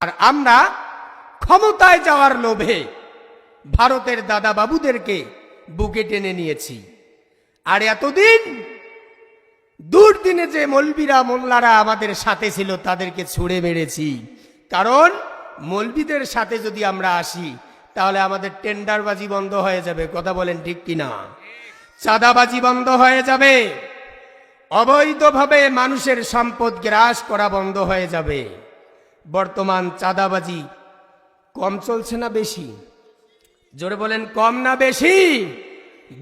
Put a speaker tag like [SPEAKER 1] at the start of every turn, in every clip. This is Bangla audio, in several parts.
[SPEAKER 1] আর আমরা ক্ষমতায় যাওয়ার লোভে ভারতের দাদা বাবুদেরকে বুকে টেনে নিয়েছি। আর এতদিন দুর্দিনে যে মৌলবীরা মোল্লারা আমাদের সাথে ছিল তাদেরকে ছুঁড়ে মেরেছি। কারণ মৌলবীদের সাথে যদি আমরা আসি তাহলে আমাদের টেন্ডারবাজি বন্ধ হয়ে যাবে। কথা বলেন ঠিক কিনা? চাঁদাবাজি বন্ধ হয়ে যাবে, অবৈধভাবে মানুষের সম্পদ গ্রাস করা বন্ধ হয়ে যাবে। বর্তমান চাঁদাবাজি কম চলছে না বেশি? জোরে বলেন, কম না বেশি?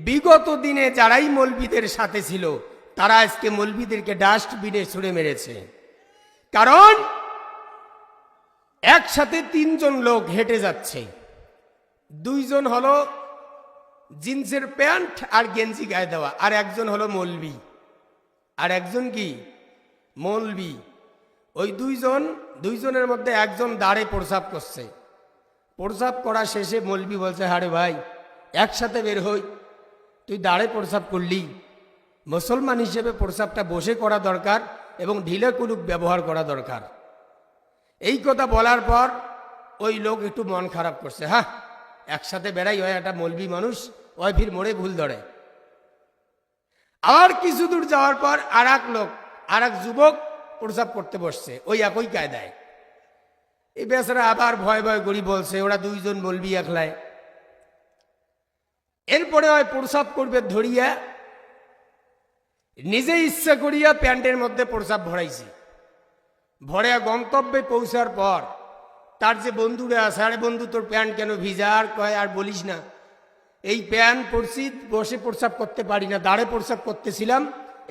[SPEAKER 1] বিগত দিনে যারাই মৌলবীদের সাথে ছিল তারা আজকে মৌলবীদেরকে ডাস্টবিনে ছুঁড়ে মেরেছে। কারণ একসাথে তিনজন লোক হেঁটে যাচ্ছে, দুইজন হলো জিন্সের প্যান্ট আর গেঞ্জি গায়ে দেওয়া, আর একজন হলো মৌলবী, আর একজন কি মৌলবী। ওই দুইজনের মধ্যে একজন দাঁড়ে প্রসাব করছে। প্রসাব করা শেষে মৌলবী বলছে, হারে ভাই একসাথে বের হই, তুই দাঁড়ে প্রসাব করলি, মুসলমান হিসেবে প্রসাবটা বসে করা দরকার এবং ঢিলে কুলুক ব্যবহার করা দরকার। এই কথা বলার পর ওই লোক একটু মন খারাপ করছে। হ্যাঁ, একসাথে বেড়াই হয়, একটা মৌলবী মানুষ ওই ফির মোড়ে ভুল ধরে। আর কিছু দূর যাওয়ার পর আর এক যুবক প্রসাব করতে বসছে ওই একই কায়দায়। এই বেচারা আবার ভয় ভয় করি বলছে, ওরা দুইজন মৌলবী একলায়। এরপরে ওই প্রসাব করবে ধরিয়া নিজে ইচ্ছা করিয়া প্যান্টের মধ্যে প্রসাব ভরাইছি। ভরে গন্তব্যে পৌঁছার পর তার যে বন্ধুরা আছে, আরে বন্ধু তোর প্যান্ট কেন ভিজা? আর কয়, আর বলিস না, এই প্যান্ট পরছি, বসে প্রসাব করতে পারি না, দাঁড়ে প্রসাব করতেছিলাম,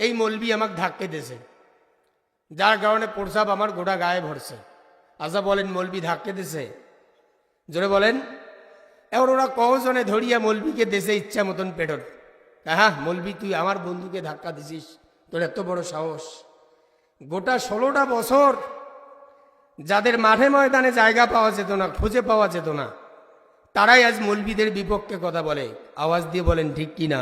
[SPEAKER 1] এই মৌলবী আমাকে ধাক্কে দিয়েছে, যার কারণে প্রসাব আমার গোটা গায়ে ভরছে। আচ্ছা বলেন, মৌলবী ধাক্কে দিছে? জোরে বলেন। এবার ওরা কজনে ধরিয়া মৌলবীকে দেশে ইচ্ছা মতন পেটর। হ্যাঁ মৌলবী, তুই আমার বন্ধুকে ধাক্কা দিছিস, তোর এত বড় সাহস? গোটা 16টা বছর যাদের মাঠে ময়দানে জায়গা পাওয়া যেত না, খুঁজে পাওয়া যেত না, তারাই আজ মৌলবীদের বিপক্ষে কথা বলে। আওয়াজ দিয়ে বলেন ঠিক কিনা?